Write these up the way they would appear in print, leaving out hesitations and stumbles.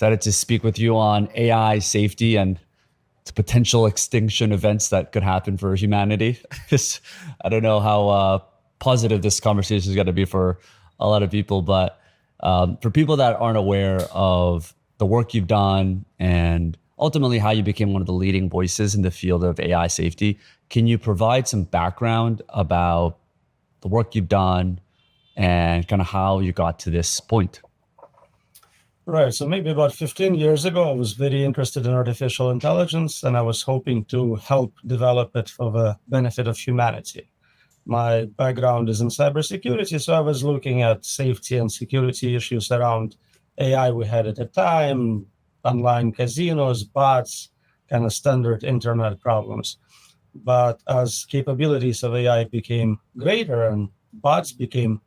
Excited to speak with you on AI safety and the potential extinction events that could happen for humanity. I don't know how positive this conversation is going to be for a lot of people, but for people that aren't aware of the work you've done and ultimately how you became one of the leading voices in the field of AI safety, can you provide some background about the work you've done and kind of how you got to this point? Right. So maybe about 15 years ago, I was very interested in artificial intelligence, and I was hoping to help develop it for the benefit of humanity. My background is in cybersecurity, so I was looking at safety and security issues around AI we had at the time, online casinos, bots, kind of standard internet problems. But as capabilities of AI became greater and bots became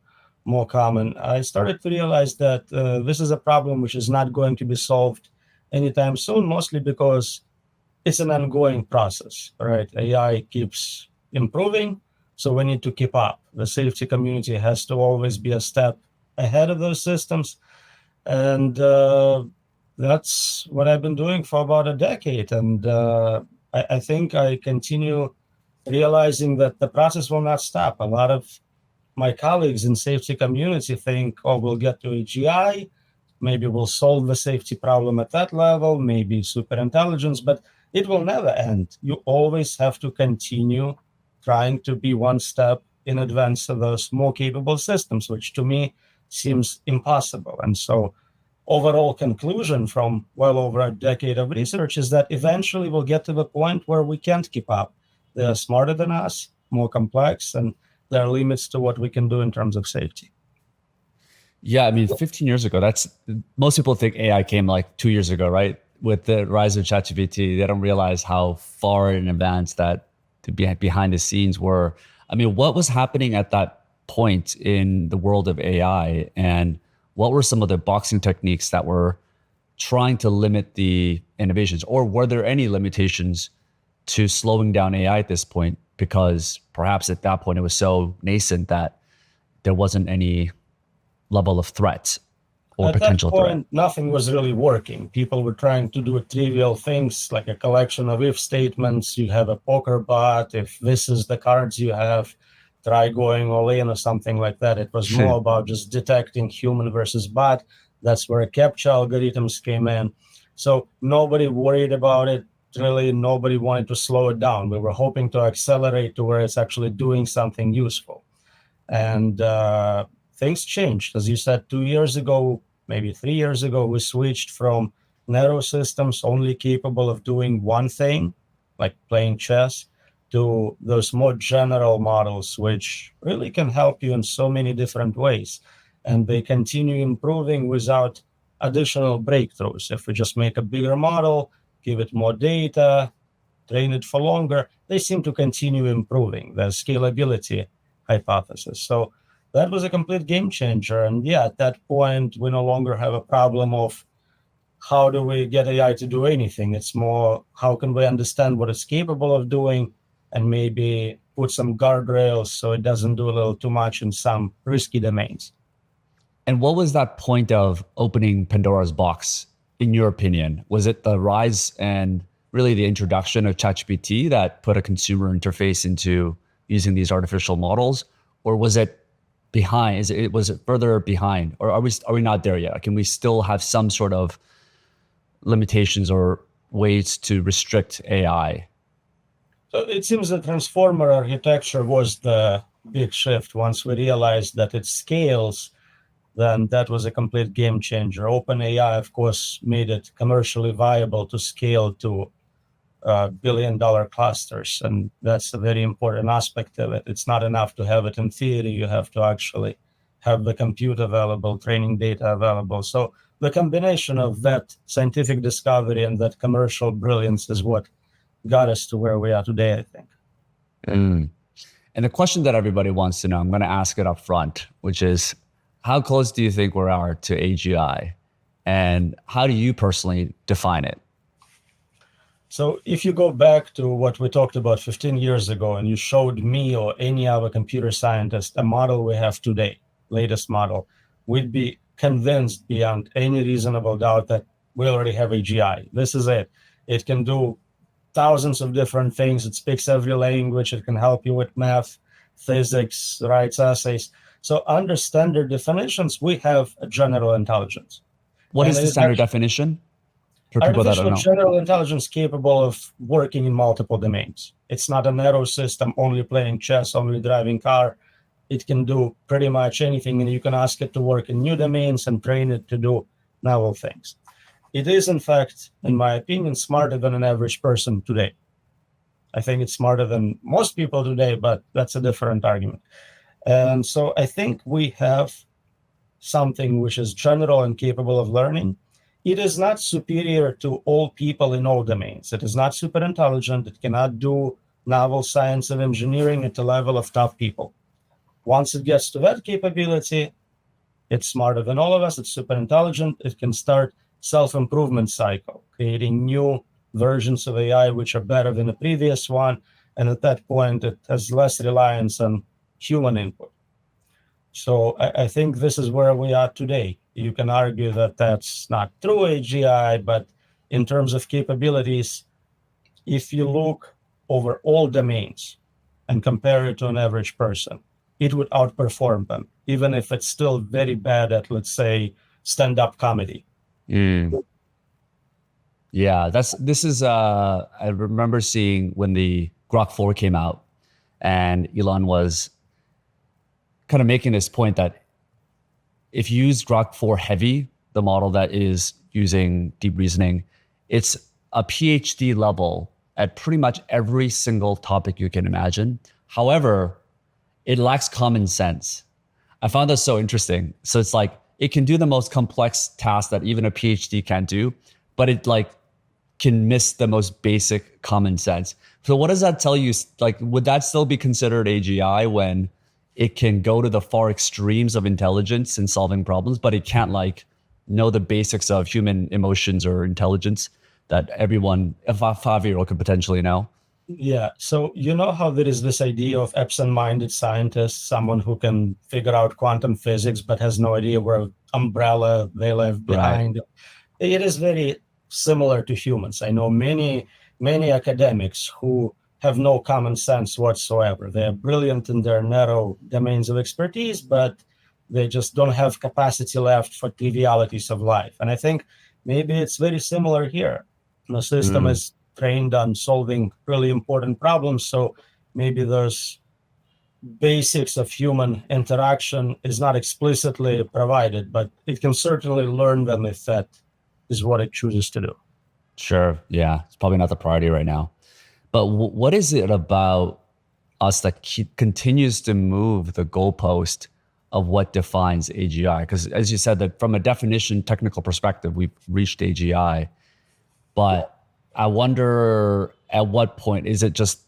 more common, I started to realize that this is a problem which is not going to be solved anytime soon, mostly because it's an ongoing process, right? AI keeps improving, so we need to keep up. The safety community has to always be a step ahead of those systems. And that's what I've been doing for about a decade. And I think I continue realizing that the process will not stop. A lot of my colleagues in safety community think, oh, we'll get to AGI, maybe we'll solve the safety problem at that level, maybe superintelligence, but it will never end. You always have to continue trying to be one step in advance of those more capable systems, which to me seems impossible. And so overall conclusion from well over a decade of research is that eventually we'll get to the point where we can't keep up. They're smarter than us, more complex, and there are limits to what we can do in terms of safety. Yeah, I mean, 15 years ago, most people think AI came like 2 years ago, right? With the rise of ChatGPT, they don't realize how far in advance that behind the scenes were. I mean, what was happening at that point in the world of AI, and what were some of the boxing techniques that were trying to limit the innovations, or were there any limitations to slowing down AI at this point? Because perhaps at that point it was so nascent that there wasn't any level of threat or potential threat. At that point, nothing was really working. People were trying to do trivial things like a collection of if statements. You have a poker bot. If this is the cards you have, try going all in or something like that. It was more about just detecting human versus bot. That's where CAPTCHA algorithms came in. So nobody worried about it. Really, nobody wanted to slow it down. We were hoping to accelerate to where it's actually doing something useful. And things changed. As you said, 2 years ago, maybe 3 years ago, we switched from narrow systems only capable of doing one thing, like playing chess, to those more general models, which really can help you in so many different ways. And they continue improving without additional breakthroughs. If we just make a bigger model, give it more data, train it for longer, they seem to continue improving the scalability hypothesis. So that was a complete game changer. And yeah, at that point, we no longer have a problem of how do we get AI to do anything. It's more, how can we understand what it's capable of doing and maybe put some guardrails so it doesn't do a little too much in some risky domains. And what was that point of opening Pandora's box, in your opinion? Was it the rise and really the introduction of ChatGPT that put a consumer interface into using these artificial models, or was it behind? Was it further behind, or are we not there yet? Can we still have some sort of limitations or ways to restrict AI? So it seems the transformer architecture was the big shift. Once we realized that it scales, then that was a complete game changer. OpenAI, of course, made it commercially viable to scale to billion-dollar clusters, and that's a very important aspect of it. It's not enough to have it in theory. You have to actually have the compute available, training data available. So the combination of that scientific discovery and that commercial brilliance is what got us to where we are today, I think. And the question that everybody wants to know, I'm going to ask it up front, which is, how close do you think we are to AGI? And how do you personally define it? So if you go back to what we talked about 15 years ago and you showed me or any other computer scientist a model we have today, latest model, we'd be convinced beyond any reasonable doubt that we already have AGI. This is it. It can do thousands of different things. It speaks every language. It can help you with math, physics, writes essays. So under standard definitions, we have a general intelligence. What And is it the is standard definition for people that don't artificial know? general intelligence capable of working in multiple domains. It's not a narrow system, only playing chess, only driving car. It can do pretty much anything, and you can ask it to work in new domains and train it to do novel things. It is, in fact, in my opinion, smarter than an average person today. I think it's smarter than most people today, but that's a different argument. And so I think we have something which is general and capable of learning. It is not superior to all people in all domains. It is not super intelligent. It cannot do novel science and engineering at the level of top people. Once it gets to that capability, it's smarter than all of us. It's super intelligent. It can start self-improvement cycle, creating new versions of AI which are better than the previous one. And at that point, it has less reliance on human input. So I think this is where we are today. You can argue that that's not true AGI, but in terms of capabilities, if you look over all domains and compare it to an average person, it would outperform them, even if it's still very bad at, let's say, stand-up comedy. Yeah, I remember seeing when the Grok 4 came out and Elon was kind of making this point that if you use Grok 4 Heavy, the model that is using deep reasoning, it's a PhD level at pretty much every single topic you can imagine. However, it lacks common sense. I found that so interesting. So it's like it can do the most complex tasks that even a PhD can't do, but it like can miss the most basic common sense. So what does that tell you? Like, would that still be considered AGI when it can go to the far extremes of intelligence in solving problems, but it can't like know the basics of human emotions or intelligence that everyone, a 5-year-old could potentially know? Yeah. So you know how there is this idea of absent-minded scientist, someone who can figure out quantum physics but has no idea where umbrella they left Right. behind. It is very similar to humans. I know many academics who have no common sense whatsoever. They are brilliant in their narrow domains of expertise, but they just don't have capacity left for trivialities of life. And I think maybe it's very similar here. The system is trained on solving really important problems, so maybe those basics of human interaction is not explicitly provided, but it can certainly learn them if that is what it chooses to do. Sure. Yeah. It's probably not the priority right now. But what is it about us that continues to move the goalpost of what defines AGI? Because as you said, that from a definition technical perspective, we've reached AGI. But I wonder at what point is it just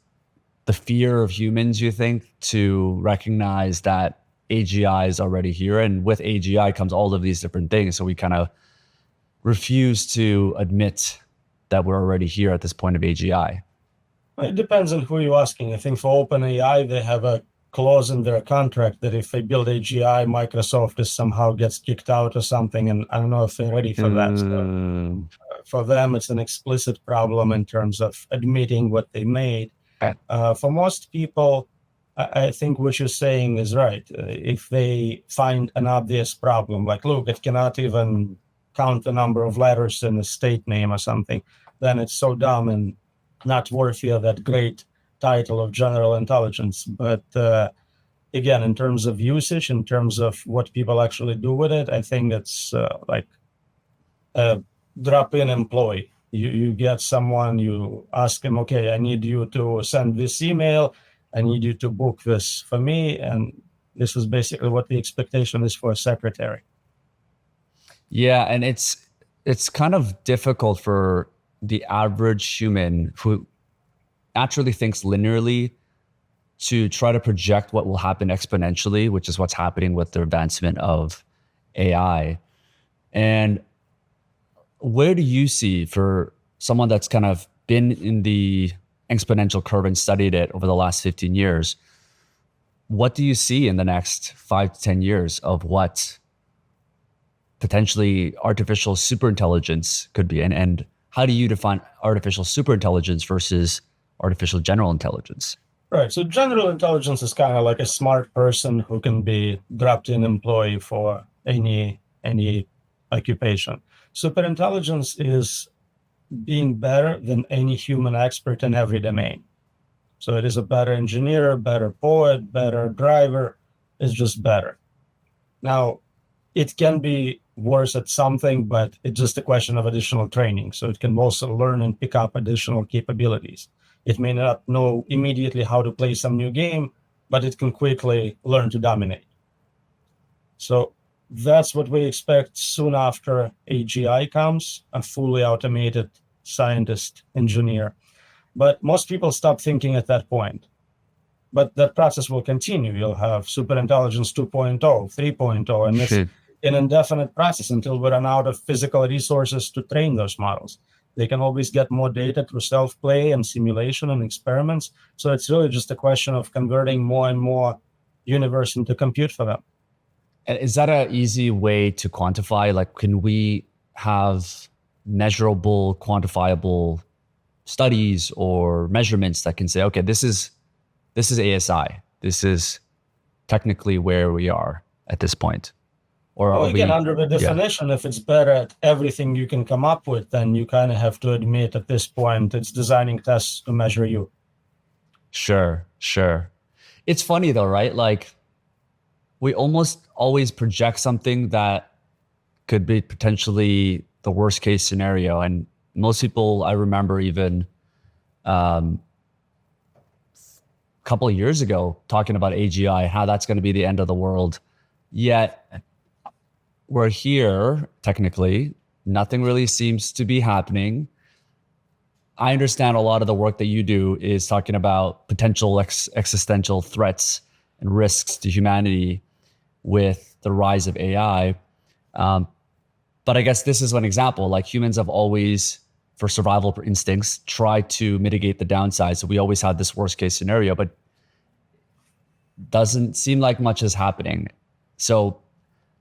the fear of humans, you think, to recognize that AGI is already here? And with AGI comes all of these different things. So we kind of refuse to admit that we're already here at this point of AGI. It depends on who you're asking. I think for OpenAI, they have a clause in their contract that if they build AGI, Microsoft is somehow gets kicked out or something. And I don't know if they're ready for that. So for them, it's an explicit problem in terms of admitting what they made. For most people, I think what you're saying is right. If they find an obvious problem, like, look, it cannot even count the number of letters in a state name or something, then it's so dumb and not worthy of that great title of general intelligence. But again, in terms of usage, in terms of what people actually do with it, I think it's like a drop-in employee. You get someone, you ask him, okay, I need you to send this email. I need you to book this for me. And this is basically what the expectation is for a secretary. Yeah, and it's kind of difficult for the average human who naturally thinks linearly to try to project what will happen exponentially, which is what's happening with the advancement of AI. And where do you see, for someone that's kind of been in the exponential curve and studied it over the last 15 years, what do you see in the next 5 to 10 years of what potentially artificial superintelligence could be? And how do you define artificial superintelligence versus artificial general intelligence? Right. So general intelligence is kind of like a smart person who can be dropped in employee for any occupation. Superintelligence is being better than any human expert in every domain. So it is a better engineer, better poet, better driver. It's just better. Now, it can be worse at something, but it's just a question of additional training. So it can also learn and pick up additional capabilities. It may not know immediately how to play some new game, but it can quickly learn to dominate. So that's what we expect soon after AGI comes, a fully automated scientist engineer. But most people stop thinking at that point. But that process will continue. You'll have superintelligence 2.0, 3.0, and it's an indefinite process until we run out of physical resources to train those models. They can always get more data through self-play and simulation and experiments. So it's really just a question of converting more and more universe into compute for them. And is that an easy way to quantify? Like, can we have measurable, quantifiable studies or measurements that can say, okay, this is ASI. This is technically where we are at this point. Or well, again, under the definition, if it's better at everything you can come up with, then you kind of have to admit at this point it's designing tests to measure you. Sure. It's funny though, right? Like, we almost always project something that could be potentially the worst case scenario. And most people, I remember even a couple of years ago talking about AGI, how that's going to be the end of the world. Yet we're here, technically, nothing really seems to be happening. I understand a lot of the work that you do is talking about potential existential threats and risks to humanity with the rise of AI. But I guess this is one example. Like, humans have always, for survival instincts, tried to mitigate the downside. So we always had this worst case scenario, but doesn't seem like much is happening. So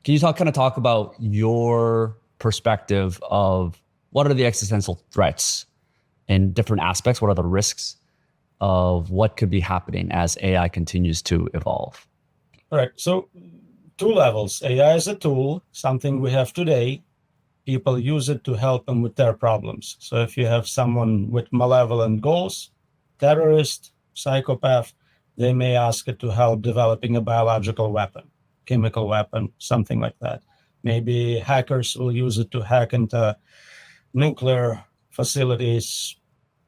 can you talk about your perspective of what are the existential threats in different aspects? What are the risks of what could be happening as AI continues to evolve? All right. So two levels. AI is a tool, something we have today. People use it to help them with their problems. So if you have someone with malevolent goals, terrorist, psychopath, they may ask it to help developing a biological weapon, chemical weapon, something like that. Maybe hackers will use it to hack into nuclear facilities,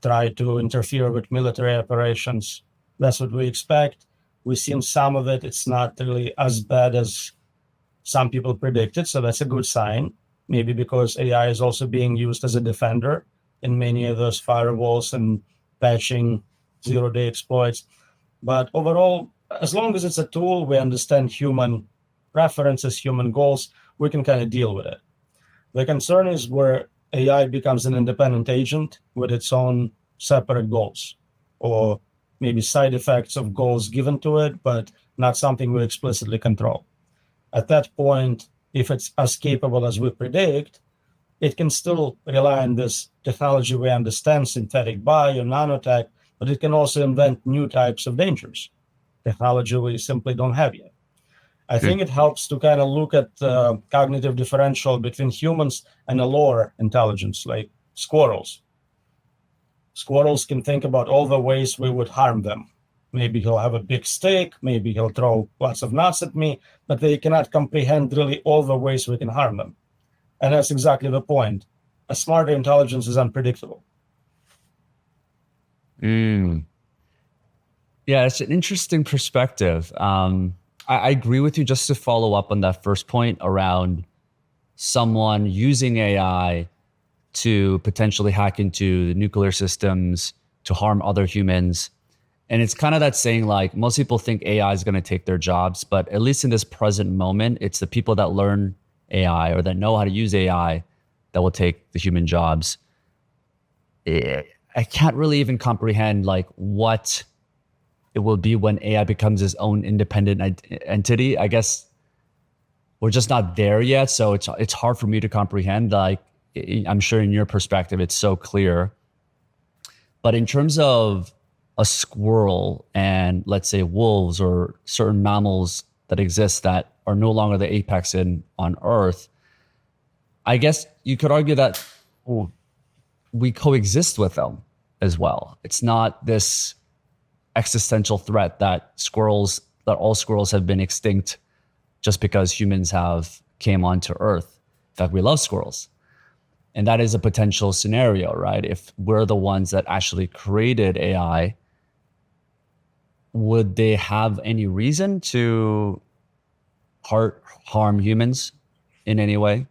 try to interfere with military operations. That's what we expect. We've seen some of it. It's not really as bad as some people predicted, so that's a good sign. Maybe because AI is also being used as a defender in many of those firewalls and patching zero-day exploits. But overall, as long as it's a tool, we understand human preferences, human goals, we can kind of deal with it. The concern is where AI becomes an independent agent with its own separate goals, or maybe side effects of goals given to it, but not something we explicitly control. At that point, if it's as capable as we predict, it can still rely on this technology we understand, synthetic bio, nanotech, but it can also invent new types of dangers, technology we simply don't have yet. I think it helps to kind of look at the cognitive differential between humans and a lower intelligence, like squirrels. Squirrels can think about all the ways we would harm them. Maybe he'll have a big stick, maybe he'll throw lots of nuts at me, but they cannot comprehend really all the ways we can harm them. And that's exactly the point. A smarter intelligence is unpredictable. Yeah, it's an interesting perspective. I agree with you. Just to follow up on that first point around someone using AI to potentially hack into the nuclear systems to harm other humans. And it's kind of that saying, like, most people think AI is going to take their jobs, but at least in this present moment, it's the people that learn AI or that know how to use AI that will take the human jobs. I can't really even comprehend like what it will be when AI becomes its own independent entity. I guess we're just not there yet. So it's hard for me to comprehend. Like, I'm sure in your perspective, it's so clear. But in terms of a squirrel and, let's say, wolves or certain mammals that exist that are no longer the apex on Earth, I guess you could argue that we coexist with them as well. It's not this existential threat that all squirrels have been extinct just because humans have came onto Earth. In fact, we love squirrels. And that is a potential scenario, right? If we're the ones that actually created AI, would they have any reason to harm humans in any way?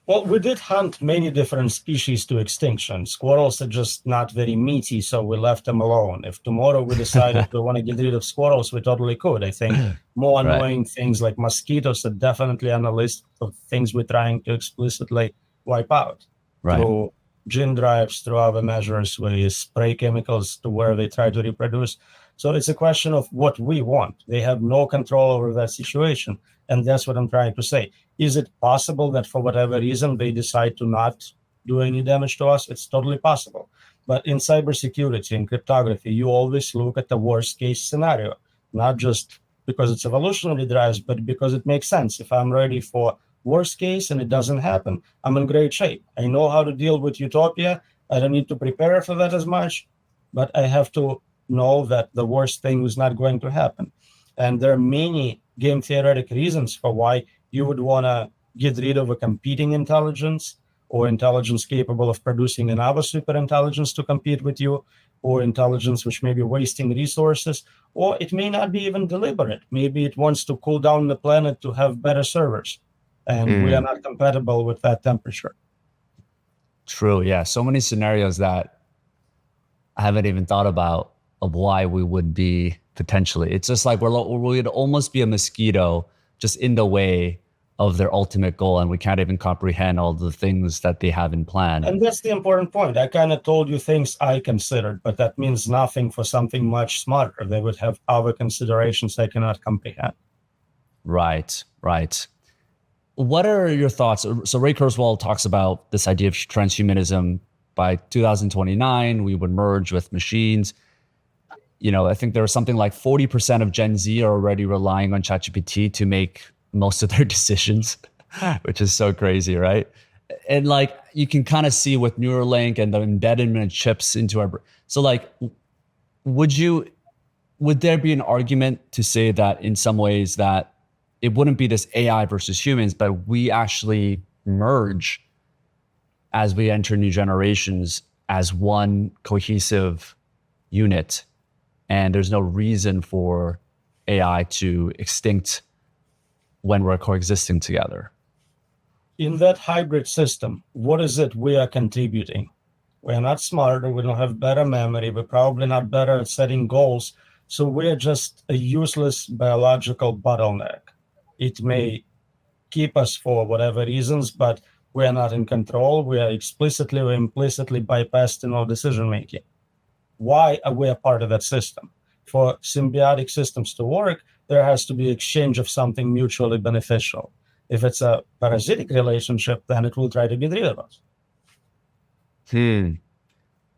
Well, we did hunt many different species to extinction. Squirrels are just not very meaty, so we left them alone. If tomorrow we decided we want to get rid of squirrels, we totally could. I think more annoying things like mosquitoes are definitely on the list of things we're trying to explicitly wipe out. Through gene drives, through other measures, we spray chemicals to where they try to reproduce. So it's a question of what we want. They have no control over that situation. And that's what I'm trying to say. Is it possible that for whatever reason they decide to not do any damage to us? It's totally possible. But in cybersecurity and cryptography, you always look at the worst case scenario, not just because it's evolutionary drives, but because it makes sense. If I'm ready for worst case and it doesn't happen, I'm in great shape. I know how to deal with utopia. I don't need to prepare for that as much, but I have to know that the worst thing is not going to happen. And there are many game theoretic reasons for why you would want to get rid of a competing intelligence, or intelligence capable of producing another superintelligence to compete with you, or intelligence which may be wasting resources, or it may not be even deliberate. Maybe it wants to cool down the planet to have better servers, and we are not compatible with that temperature. True. Yeah. So many scenarios that I haven't even thought about of why we would be potentially. It's just like we'd almost be a mosquito just in the way of their ultimate goal, and we can't even comprehend all the things that they have in plan. And that's the important point. I kind of told you things I considered, but that means nothing for something much smarter. They would have other considerations I cannot comprehend. Right. What are your thoughts? So Ray Kurzweil talks about this idea of transhumanism. By 2029, we would merge with machines. I think there was something like 40% of Gen Z are already relying on ChatGPT to make most of their decisions, which is so crazy, right? And like you can kind of see with Neuralink and the embedment of chips into our so like would there be an argument to say that in some ways that it wouldn't be this AI versus humans, but we actually merge as we enter new generations as one cohesive unit, and there's no reason for AI to extinct when we're coexisting together? In that hybrid system, what is it we are contributing? We're not smarter, we don't have better memory, we're probably not better at setting goals, so we're just a useless biological bottleneck. It may keep us for whatever reasons, but we are not in control. We are explicitly or implicitly bypassed in our decision making. Why are we a part of that system? For symbiotic systems to work, there has to be exchange of something mutually beneficial. If it's a parasitic relationship, then it will try to get rid of us.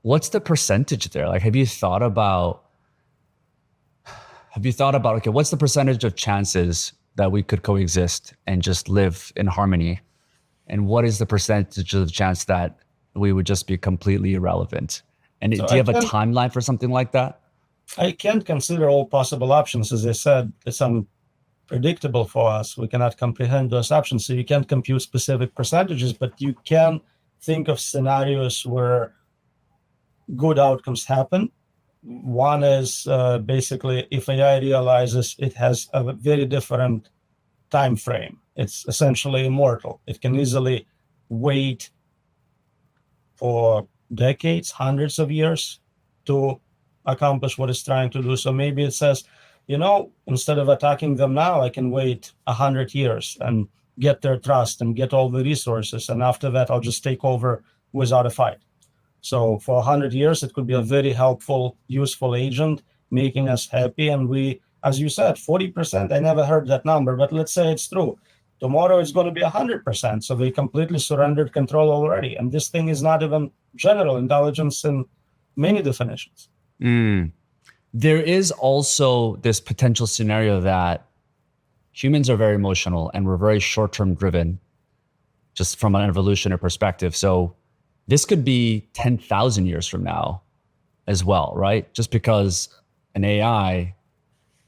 What's the percentage there? Like, have you thought about, okay, what's the percentage of chances that we could coexist and just live in harmony? And what is the percentage of the chance that we would just be completely irrelevant? And do you have a timeline for something like that? I can't consider all possible options. As I said, it's unpredictable for us. We cannot comprehend those options. So you can't compute specific percentages, but you can think of scenarios where good outcomes happen. One is basically if AI realizes it has a very different time frame. It's essentially immortal. It can easily wait for decades, hundreds of years to accomplish what it's trying to do. So maybe it says, instead of attacking them now, I can wait 100 years and get their trust and get all the resources. And after that, I'll just take over without a fight. So for 100 years, it could be a very helpful, useful agent, making us happy. And we, as you said, 40%, I never heard that number, but let's say it's true. Tomorrow it's going to be 100%. So they completely surrendered control already. And this thing is not even general intelligence in many definitions. There is also this potential scenario that humans are very emotional and we're very short-term driven, just from an evolutionary perspective. So this could be 10,000 years from now as well, right? Just because an AI,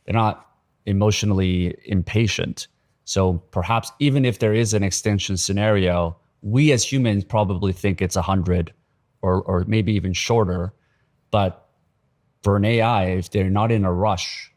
they're not emotionally impatient. So perhaps even if there is an extinction scenario, we as humans probably think it's 100 or maybe even shorter. But for an AI, if they're not in a rush,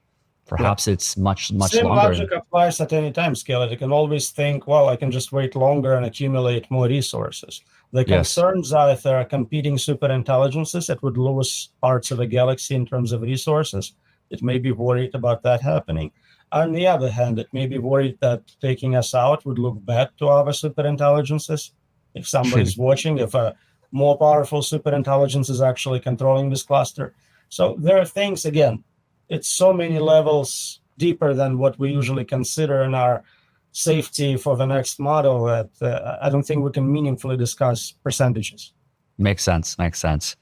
perhaps it's much Same longer. logic applies at any time scale. It can always think, well, I can just wait longer and accumulate more resources. The concerns are if there are competing superintelligences that would lose parts of the galaxy in terms of resources, it may be worried about that happening. On the other hand, it may be worried that taking us out would look bad to other superintelligences. If somebody's watching, if a more powerful superintelligence is actually controlling this cluster. So there are things, again, it's so many levels deeper than what we usually consider in our safety for the next model that I don't think we can meaningfully discuss percentages. Makes sense.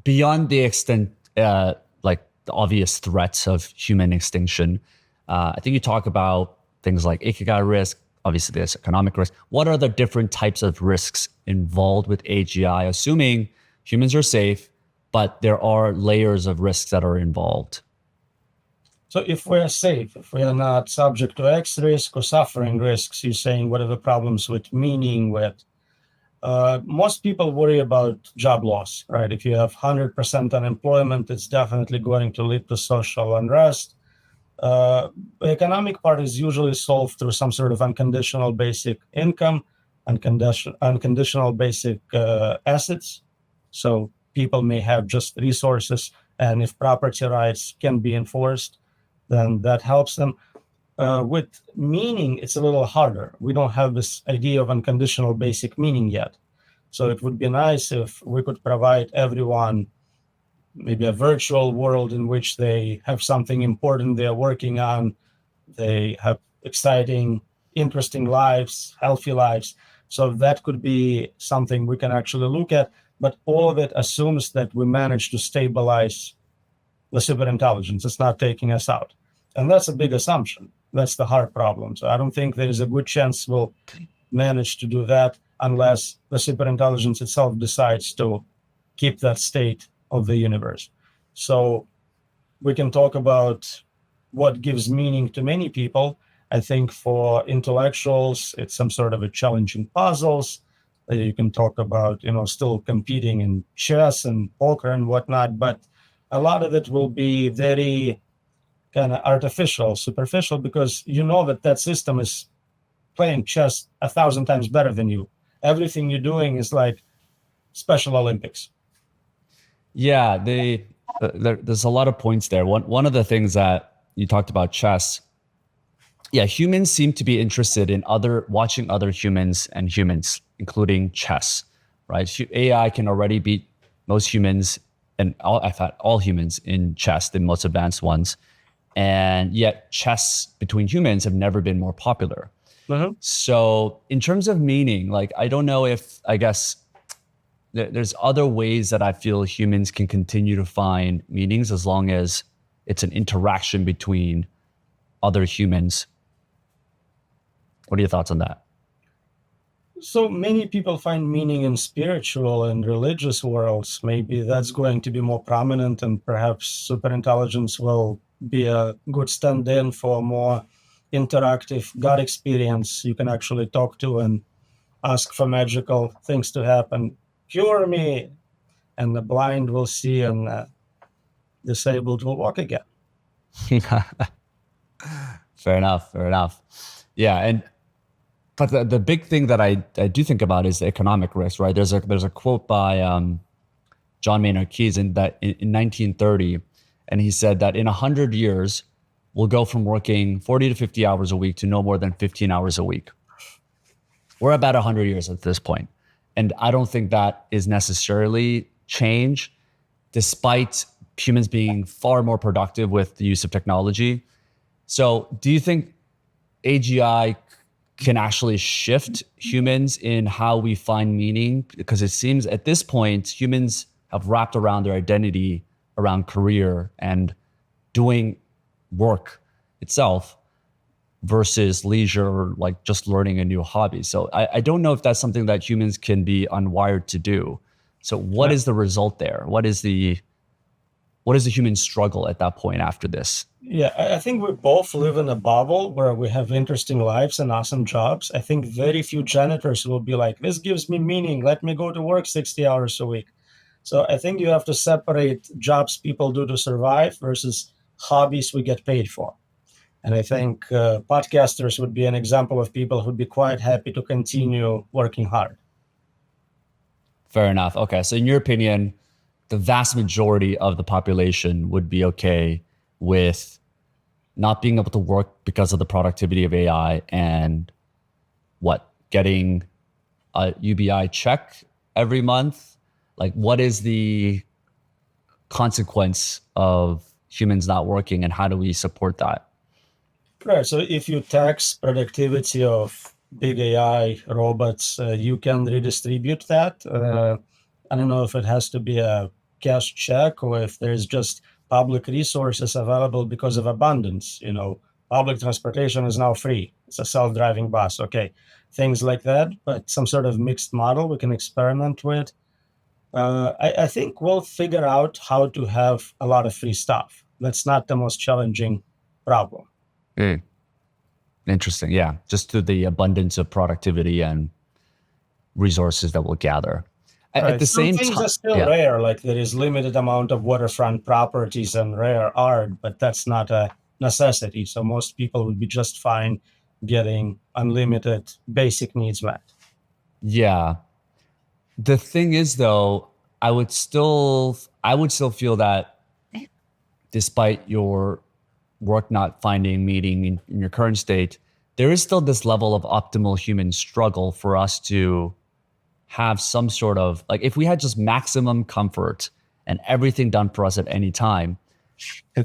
Beyond the extent, like the obvious threats of human extinction, I think you talk about things like ikigai risk. Obviously, there's economic risk. What are the different types of risks involved with AGI, assuming humans are safe, but there are layers of risks that are involved? So if we're safe, if we are not subject to X risk or suffering risks, you're saying what are the problems with meaning, with most people worry about job loss, right? If you have 100% unemployment, it's definitely going to lead to social unrest. The economic part is usually solved through some sort of unconditional basic income, unconditional basic assets. So people may have just resources, and if property rights can be enforced, then that helps them. With meaning, it's a little harder. We don't have this idea of unconditional basic meaning yet. So it would be nice if we could provide everyone maybe a virtual world in which they have something important they're working on. They have exciting, interesting lives, healthy lives. So that could be something we can actually look at. But all of it assumes that we manage to stabilize the superintelligence. It's not taking us out. And that's a big assumption. That's the hard problem. So I don't think there is a good chance we'll manage to do that unless the superintelligence itself decides to keep that state of the universe. So we can talk about what gives meaning to many people. I think for intellectuals, it's some sort of a challenging puzzles. You can talk about, still competing in chess and poker and whatnot, but a lot of it will be very kind of artificial, superficial, because you know that system is playing chess 1,000 times better than you. Everything you're doing is like Special Olympics. Yeah, there's a lot of points there. One of the things that you talked about chess. Yeah, humans seem to be interested in watching other humans and humans, including chess, right? AI can already beat most humans and all humans in chess, the most advanced ones. And yet chess between humans have never been more popular. So in terms of meaning, like, I don't know if, I guess, there's other ways that I feel humans can continue to find meanings as long as it's an interaction between other humans. What are your thoughts on that? So many people find meaning in spiritual and religious worlds. Maybe that's going to be more prominent, and perhaps superintelligence will be a good stand-in for more interactive God experience. You can actually talk to and ask for magical things to happen. Cure me, and the blind will see, and disabled will walk again. Fair enough. Yeah, but the big thing that I do think about is the economic risk, right? There's a quote by John Maynard Keynes in 1930, and he said that in 100 years, we'll go from working 40 to 50 hours a week to no more than 15 hours a week. We're about 100 years at this point. And I don't think that is necessarily change, despite humans being far more productive with the use of technology. So do you think AGI can actually shift humans in how we find meaning? Because it seems at this point, humans have wrapped around their identity around career and doing work itself versus leisure or like just learning a new hobby. So I don't know if that's something that humans can be unwired to do. So what is the result there? What is the human struggle at that point after this? Yeah, I think we both live in a bubble where we have interesting lives and awesome jobs. I think very few janitors will be like, this gives me meaning. Let me go to work 60 hours a week. So I think you have to separate jobs people do to survive versus hobbies we get paid for. And I think podcasters would be an example of people who'd be quite happy to continue working hard. Fair enough. Okay. So in your opinion, the vast majority of the population would be okay with not being able to work because of the productivity of AI and getting a UBI check every month? Like, what is the consequence of humans not working and how do we support that? Right. So if you tax productivity of big AI robots, you can redistribute that. I don't know if it has to be a cash check or if there's just public resources available because of abundance. Public transportation is now free. It's a self-driving bus. Okay, things like that, but some sort of mixed model we can experiment with. I think we'll figure out how to have a lot of free stuff. That's not the most challenging problem. Mm. Interesting. Yeah. Just through the abundance of productivity and resources that we'll gather. At the Some same things time, are still yeah, rare, like there is limited amount of waterfront properties and rare art, but that's not a necessity. So most people would be just fine getting unlimited basic needs met. yeah. The thing is, though, I would still feel that despite your work not finding meaning in your current state, there is still this level of optimal human struggle for us to have some sort of like if we had just maximum comfort and everything done for us at any time.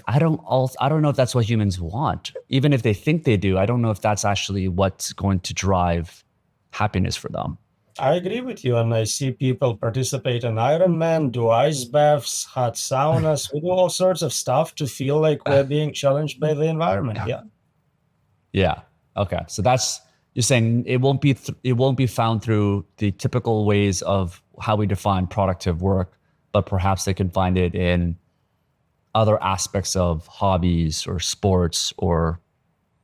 I don't know if that's what humans want. Even if they think they do, I don't know if that's actually what's going to drive happiness for them. I agree with you, and I see people participate in Ironman, do ice baths, hot saunas. We do all sorts of stuff to feel like we're being challenged by the environment. Yeah. Yeah. Okay. So that's you're saying it won't be found through the typical ways of how we define productive work, but perhaps they can find it in other aspects of hobbies or sports or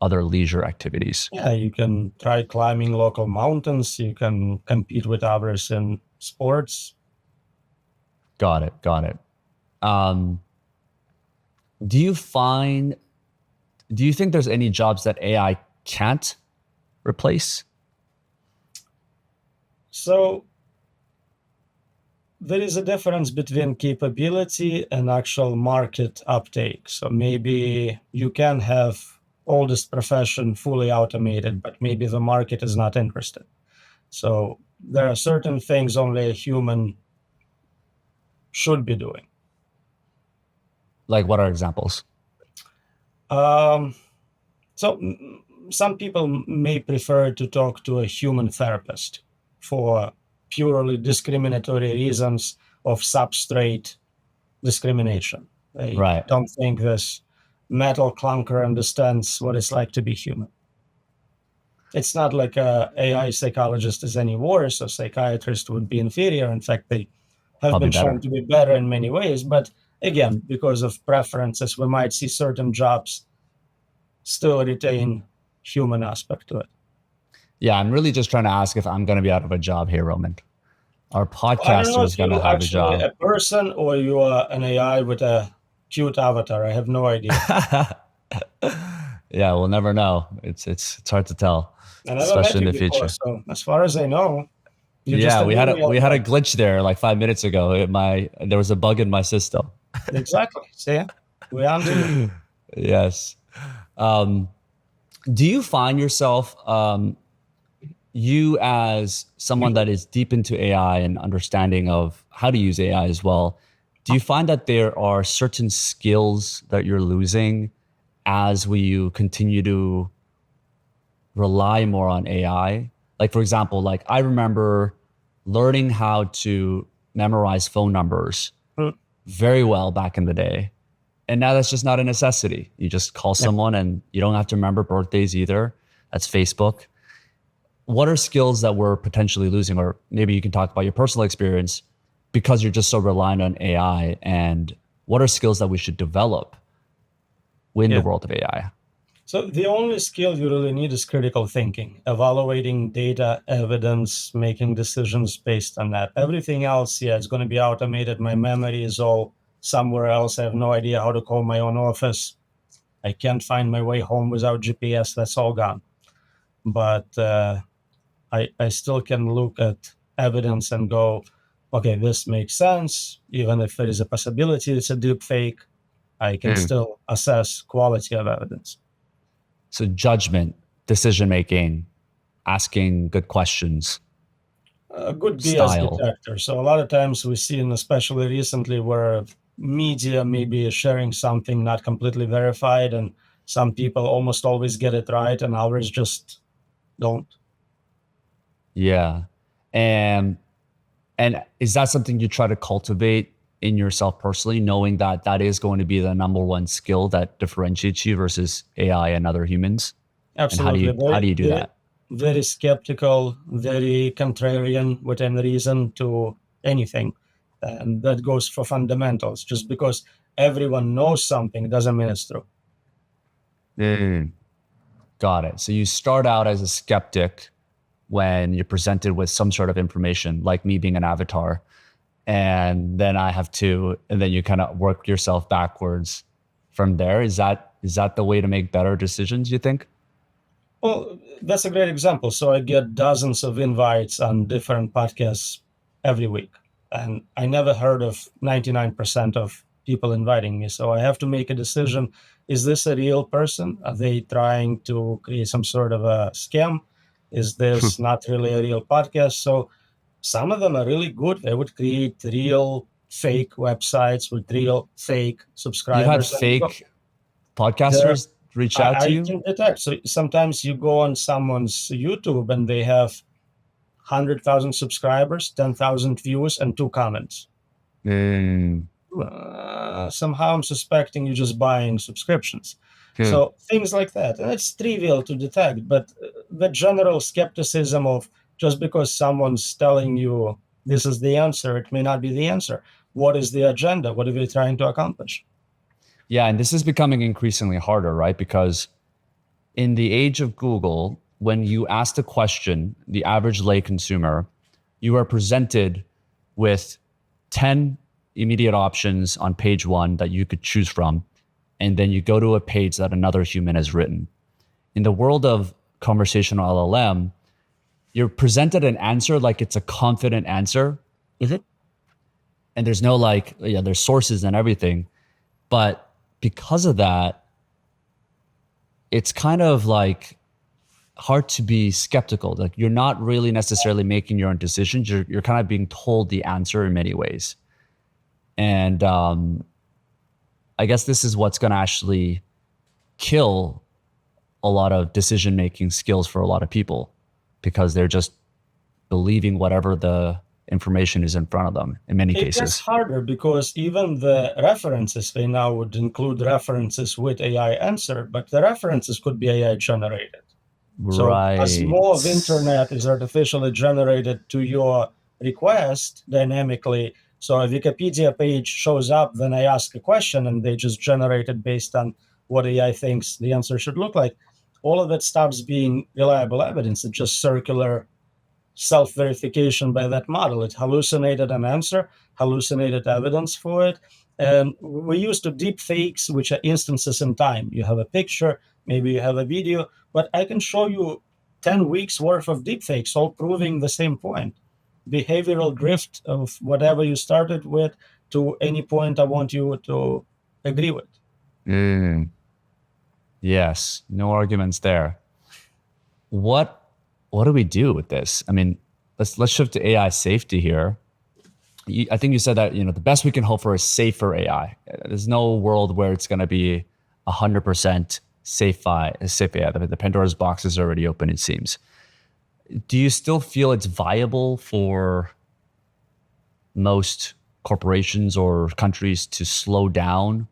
other leisure activities. Yeah, you can try climbing local mountains. You can compete with others in sports. Got it. Got it. Um, do you find do you think there's any jobs that AI can't replace? So there is a difference between capability and actual market uptake. So maybe you can have oldest profession fully automated, but maybe the market is not interested. So there are certain things only a human should be doing. Like what are examples? Um, so some people may prefer to talk to a human therapist for purely discriminatory reasons of substrate discrimination. They Right. don't think this metal clunker understands what it's like to be human. It's not like a AI psychologist is any worse or psychiatrist would be inferior. In fact, they have Probably been shown better. to be better in many ways. But again, because of preferences, we might see certain jobs still retain human aspect to it. Yeah, I'm really just trying to ask if I'm going to be out of a job here, Roman. Our I don't know podcaster is if going to you have a actually job. a person or you are an AI with a cute avatar. I have no idea. Yeah, we'll never know. It's hard to tell, I never met especially in you the before, future. so as far as I know, you're just Yeah, a we new had a real we had a guy. glitch there like 5 minutes ago. There was a bug in my system. Exactly. See, we're onto you. Yes. Um, do you find yourself you as someone that is deep into AI and understanding of how to use AI as well, do you find that there are certain skills that you're losing as we continue to rely more on AI. Like, for example, like I remember learning how to memorize phone numbers Mm. very well back in the day. And now that's just not a necessity. You just call Yeah. someone and you don't have to remember birthdays either. That's Facebook. What are skills that we're potentially losing? Or maybe you can talk about your personal experience because you're just so reliant on AI. And what are skills that we should develop in the Yeah. world of AI? So the only skill you really need is critical thinking, evaluating data, evidence, making decisions based on that. Everything else, yeah, it's going to be automated. My memory is all somewhere else. I have no idea how to call my own office. I can't find my way home without GPS. That's all gone. But I still can look at evidence and go, okay, this makes sense. Even if there is a possibility it's a deep fake, I can still assess quality of evidence. So judgment, decision making, asking good questions, A good BS style. detector. So a lot of times we see, and especially recently, where media maybe is sharing something not completely verified, and some people almost always get it right, and others just don't. Yeah. And and is that something you try to cultivate in yourself personally, knowing that that is going to be the number one skill that differentiates you versus AI and other humans? And Absolutely. how Very, do you do very, that? very skeptical, very contrarian within reason to anything. And that goes for fundamentals. Just because everyone knows something doesn't mean it's true. Mm. Got it. So you start out as a skeptic when you're presented with some sort of information, like me being an avatar, and then I have to, and then you kind of work yourself backwards from there. Is that the way to make better decisions, you think? Well, that's a great example. So I get dozens of invites on different podcasts every week. And I never heard of 99% of people inviting me. So I have to make a decision. Is this a real person? Are they trying to create some sort of a scam? Is this not really a real podcast? So some of them are really good. They would create real fake websites with real fake You've had subscribers. And fake there podcasters reach out to I you? can detect. So sometimes you go on someone's YouTube and they have 100,000 subscribers, 10,000 views, and 2 comments. Mm. Somehow I'm suspecting you're just buying subscriptions. Hmm. So things like that. And it's trivial to detect, but the general skepticism of just because someone's telling you this is the answer, it may not be the answer. What is the agenda? What are we trying to accomplish? Yeah, and this is becoming increasingly harder, right? Because in the age of Google, when you ask the question, the average lay consumer, you are presented with 10 immediate options on page one that you could choose from. And then you go to a page that another human has written. In the world of conversational LLM, you're presented an answer like it's a confident answer. Is it? And there's no like, yeah, there's sources and everything. But because of that, it's kind of like hard to be skeptical. Like you're not really necessarily making your own decisions. You're kind of being told the answer in many ways. And I guess this is what's going to actually kill a lot of decision making skills for a lot of people because they're just believing whatever the information is in front of them in many It gets cases. harder because even the references, they now would include references with AI answer, but the references could be AI generated. So as Right. more of internet is artificially generated to your request dynamically, so a Wikipedia page shows up, then I ask a question and they just generate it based on what AI thinks the answer should look like. All of that stops being reliable evidence. It's just circular self-verification by that model. It hallucinated an answer, hallucinated evidence for it. And we used to deep fakes, which are instances in time. You have a picture, maybe you have a video, but I can show you 10 weeks worth of deep fakes, all proving the same point. Behavioral drift of whatever you started with to any point I want you to agree with. Mm, yes. No arguments there. What what do we do with this? I mean, let's shift to AI safety here. I think you said that the best we can hope for is safer AI. There's no world where it's going to be 100% safe AI. The Pandora's box is already open, it seems. Do you still feel it's viable for most corporations or countries to slow down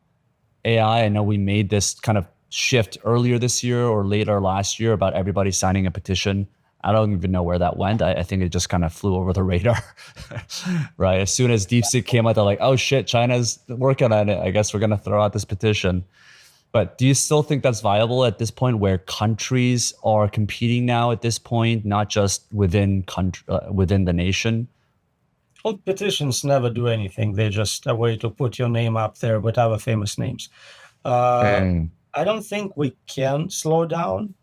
AI? I know we made this kind of shift earlier this year or later last year about everybody signing a petition. I don't even know where that went. I think it just kind of flew over the radar, right? As soon as DeepSeek came out, they're like, oh shit, China's working on it. I guess we're going to throw out this petition. But do you still think that's viable at this point where countries are competing now at this point, not just within the nation? Well, petitions never do anything. They're just a way to put your name up there with other famous names. I don't think we can slow down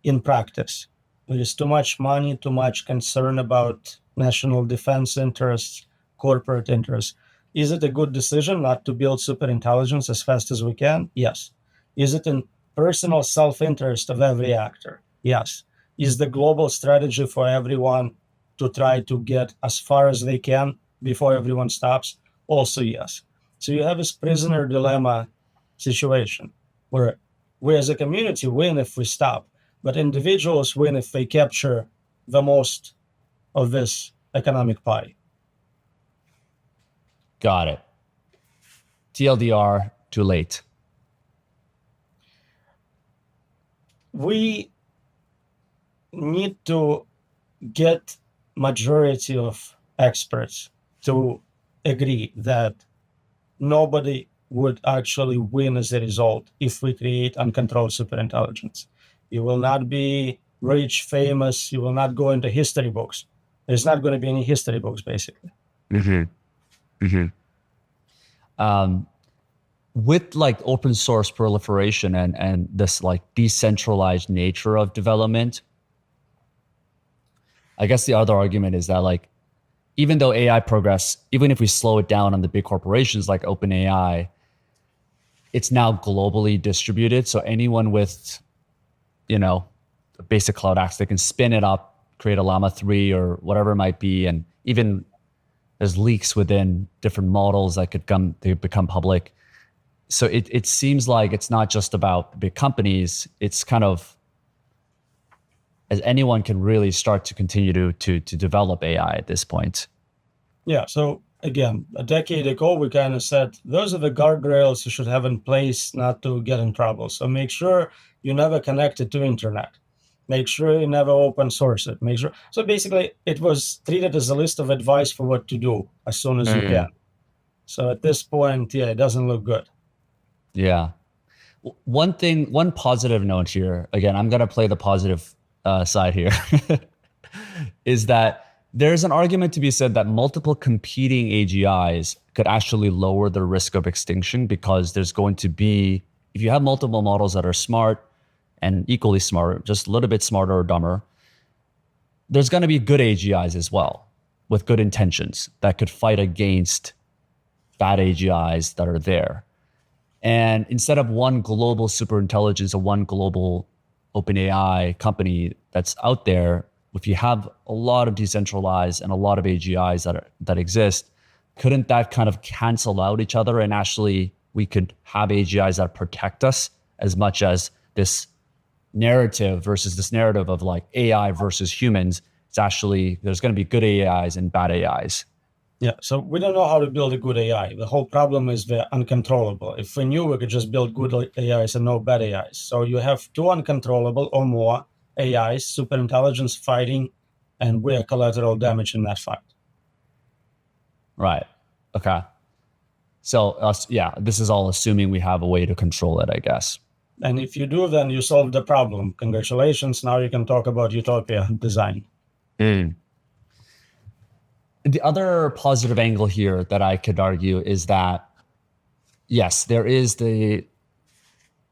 in practice. There is too much money, too much concern about national defense interests, corporate interests. Is it a good decision not to build superintelligence as fast as we can? Yes. Is it in personal self-interest of every actor? Yes. Is the global strategy for everyone to try to get as far as they can before everyone stops? Also, yes. So you have this prisoner dilemma situation where we as a community win if we stop, but individuals win if they capture the most of this economic pie. Got it. TLDR, too late. We need to get majority of experts to agree that nobody would actually win as a result if we create uncontrolled superintelligence. You will not be rich, famous. You will not go into history books. There's not going to be any history books, basically. With like open source proliferation and this like decentralized nature of development, I guess the other argument is that like, even though AI progress, even if we slow it down on the big corporations like OpenAI, it's now globally distributed. So anyone with, a basic cloud access, they can spin it up, create a Llama 3 or whatever it might be. And even there's leaks within different models that they become public. So it seems like it's not just about big companies. It's kind of, as anyone can really start to continue to develop AI at this point. Yeah. So again, a decade ago, we kind of said, those are the guardrails you should have in place not to get in trouble. So make sure you never connect it to internet. Make sure you never open source it. Make sure. So basically, it was treated as a list of advice for what to do as soon as you can. So at this point, yeah, it doesn't look good. Yeah. One positive note here, again, I'm going to play the positive side here, is that there's an argument to be said that multiple competing AGIs could actually lower the risk of extinction, because there's going to be, if you have multiple models that are smart and equally smart, just a little bit smarter or dumber, there's going to be good AGIs as well with good intentions that could fight against bad AGIs that are there. And instead of one global superintelligence or one global OpenAI company that's out there, if you have a lot of decentralized and a lot of AGIs that exist, couldn't that kind of cancel out each other? And actually, we could have AGIs that protect us as much as this narrative versus this narrative of like AI versus humans. It's actually, there's going to be good AIs and bad AIs. Yeah, so we don't know how to build a good AI. The whole problem is they're uncontrollable. If we knew, we could just build good AIs and no bad AIs. So you have two uncontrollable or more AIs, superintelligence fighting, and we're collateral damage in that fight. Right. Okay. So this is all assuming we have a way to control it, I guess. And if you do, then you solve the problem. Congratulations. Now you can talk about utopia design. The other positive angle here that I could argue is that, yes, there is the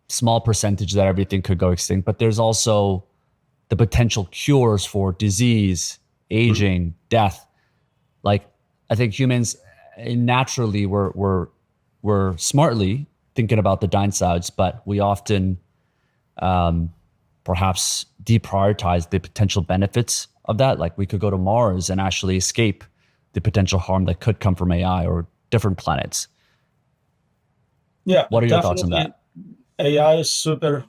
small percentage that everything could go extinct, but there's also the potential cures for disease, aging, death. Like, I think humans naturally we're smartly thinking about the downsides, but we often perhaps deprioritize the potential benefits of that. Like, we could go to Mars and actually escape the potential harm that could come from AI or different planets. Yeah. What are your thoughts on that? AI is super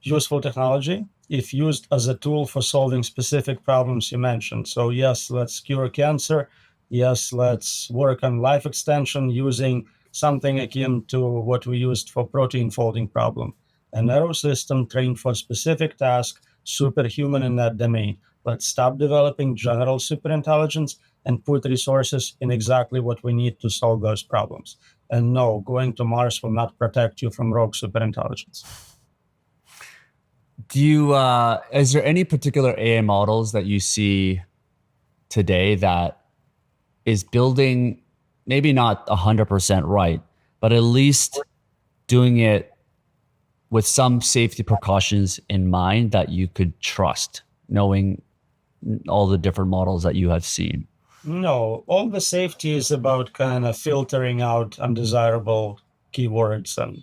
useful technology if used as a tool for solving specific problems you mentioned. So yes, let's cure cancer. Yes, let's work on life extension using something akin to what we used for protein folding problem. A narrow system trained for specific task, superhuman in that domain. Let's stop developing general superintelligence and put resources in exactly what we need to solve those problems. And no, going to Mars will not protect you from rogue superintelligence. Do you is there any particular AI models that you see today that is building, maybe not 100% right, but at least doing it with some safety precautions in mind that you could trust, knowing all the different models that you have seen? No, all the safety is about kind of filtering out undesirable keywords and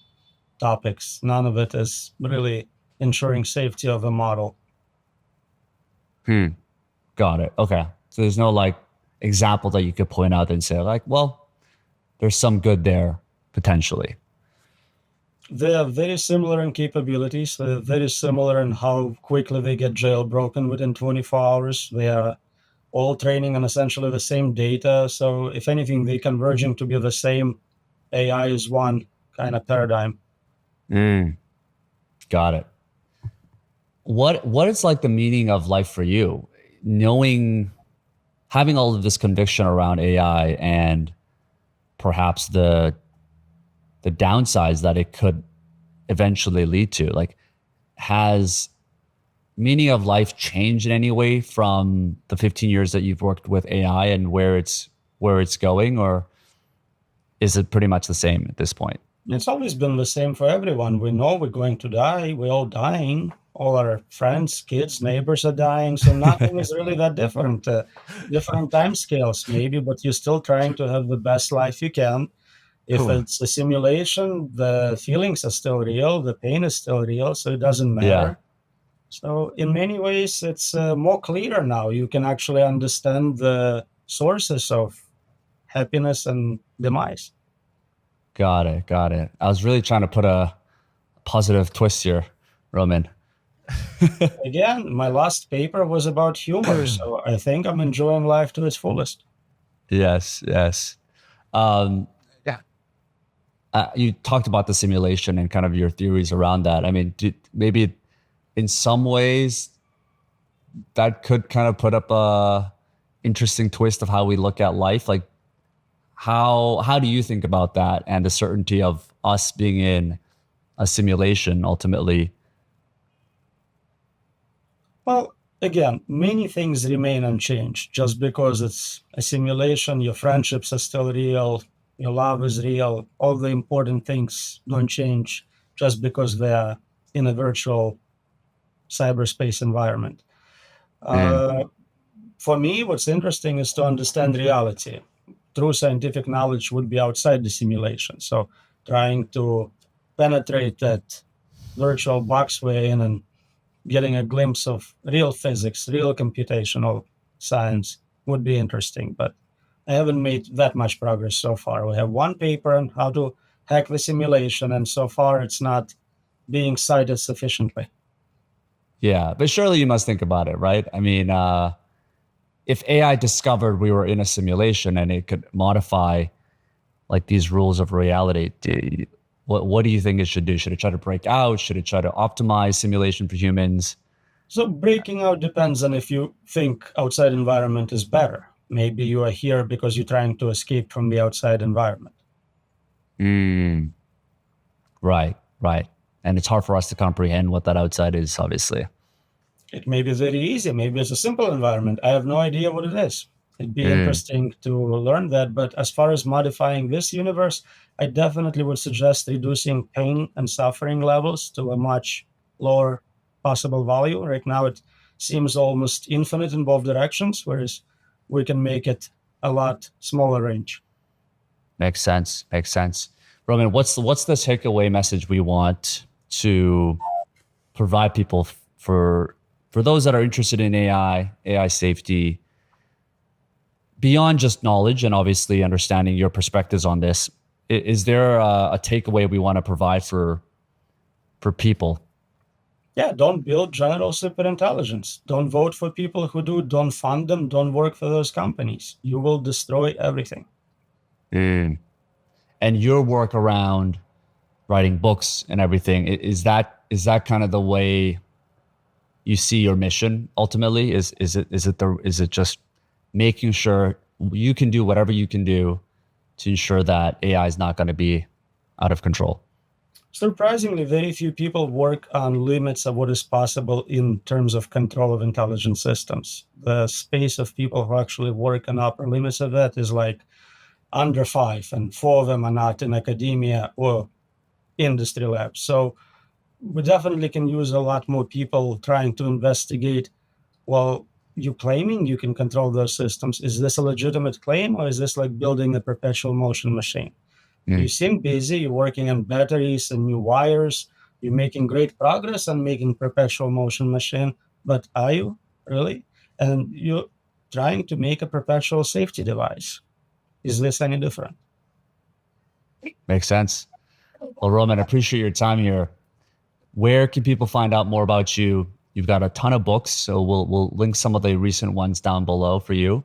topics. None of it is really ensuring safety of the model. Got it. Okay. So there's no like example that you could point out and say like, well, there's some good there potentially. They are very similar in capabilities. They're very similar in how quickly they get jailbroken within 24 hours. They are all training on essentially the same data. So if anything, they're converging to be the same AI is one kind of paradigm. Got it. What is like the meaning of life for you? Knowing, having all of this conviction around AI and perhaps the downsides that it could eventually lead to. Like, has meaning of life changed in any way from the 15 years that you've worked with AI and where it's going, or is it pretty much the same at this point? It's always been the same for everyone. We know we're going to die. We're all dying. All our friends, kids, neighbors are dying. So nothing is really that different. Different time scales, maybe, but you're still trying to have the best life you can. If it's a simulation, the feelings are still real, the pain is still real, so it doesn't Yeah. matter. So, in many ways, it's more clear now. You can actually understand the sources of happiness and demise. Got it. Got it. I was really trying to put a positive twist here, Roman. Again, my last paper was about humor, so I think I'm enjoying life to its fullest. Yes. Yes. Yeah. You talked about the simulation and kind of your theories around that. I mean, maybe in some ways that could kind of put up a interesting twist of how we look at life. Like, how do you think about that and the certainty of us being in a simulation ultimately? Well, again, many things remain unchanged. Just because it's a simulation, your friendships are still real, your love is real, all the important things don't change just because they are in a virtual cyberspace environment. Uh, for me, what's interesting is to understand reality. True scientific knowledge would be outside the simulation. So trying to penetrate that virtual box we're in and getting a glimpse of real physics, real computational science would be interesting. But I haven't made that much progress so far. We have one paper on how to hack the simulation, and so far it's not being cited sufficiently. Yeah, but surely you must think about it, right? I mean, if AI discovered we were in a simulation and it could modify like these rules of reality, what do you think it should do? Should it try to break out? Should it try to optimize simulation for humans? So breaking out depends on if you think outside environment is better. Maybe you are here because you're trying to escape from the outside environment. Right, right. And it's hard for us to comprehend what that outside is, obviously. It may be very easy. Maybe it's a simple environment. I have no idea what it is. It'd be interesting to learn that. But as far as modifying this universe, I definitely would suggest reducing pain and suffering levels to a much lower possible value. Right now, it seems almost infinite in both directions, whereas we can make it a lot smaller range. Makes sense. Makes sense. Roman, what's the takeaway message we want to provide people for those that are interested in AI safety, beyond just knowledge and obviously understanding your perspectives on this? Is there a takeaway we want to provide for for people? Yeah, don't build general superintelligence. Don't vote for people who do. Don't fund them. Don't work for those companies. You will destroy everything. Mm. And your work around writing books and everything, is that kind of the way you see your mission ultimately? Is it just making sure you can do whatever you can do to ensure that AI is not going to be out of control? Surprisingly, very few people work on limits of what is possible in terms of control of intelligent systems. The space of people who actually work on upper limits of that is like under 5, and 4 of them are not in academia or industry labs. So we definitely can use a lot more people trying to investigate, well, you claiming you can control those systems. Is this a legitimate claim, or is this like building a perpetual motion machine? You seem busy, you're working on batteries and new wires, you're making great progress on making perpetual motion machine, but are you really? And you're trying to make a perpetual safety device. Is this any different? Makes sense. Well, Roman, I appreciate your time here. Where can people find out more about you? You've got a ton of books, so we'll link some of the recent ones down below for you.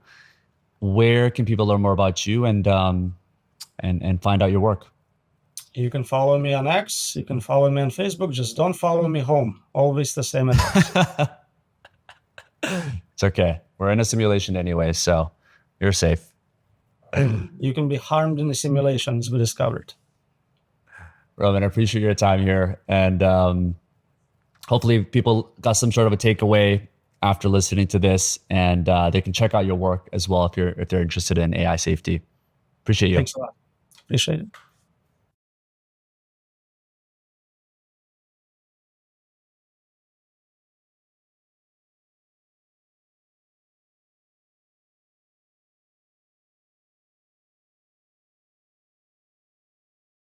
Where can people learn more about you and find out your work? You can follow me on X, you can follow me on Facebook, just don't follow me home. Always the same address. It's okay. We're in a simulation anyway, so you're safe. You can be harmed in the simulations we discovered. Roman, I appreciate your time here. And hopefully people got some sort of a takeaway after listening to this, and they can check out your work as well if they're interested in AI safety. Appreciate you. Thanks a lot. Appreciate it.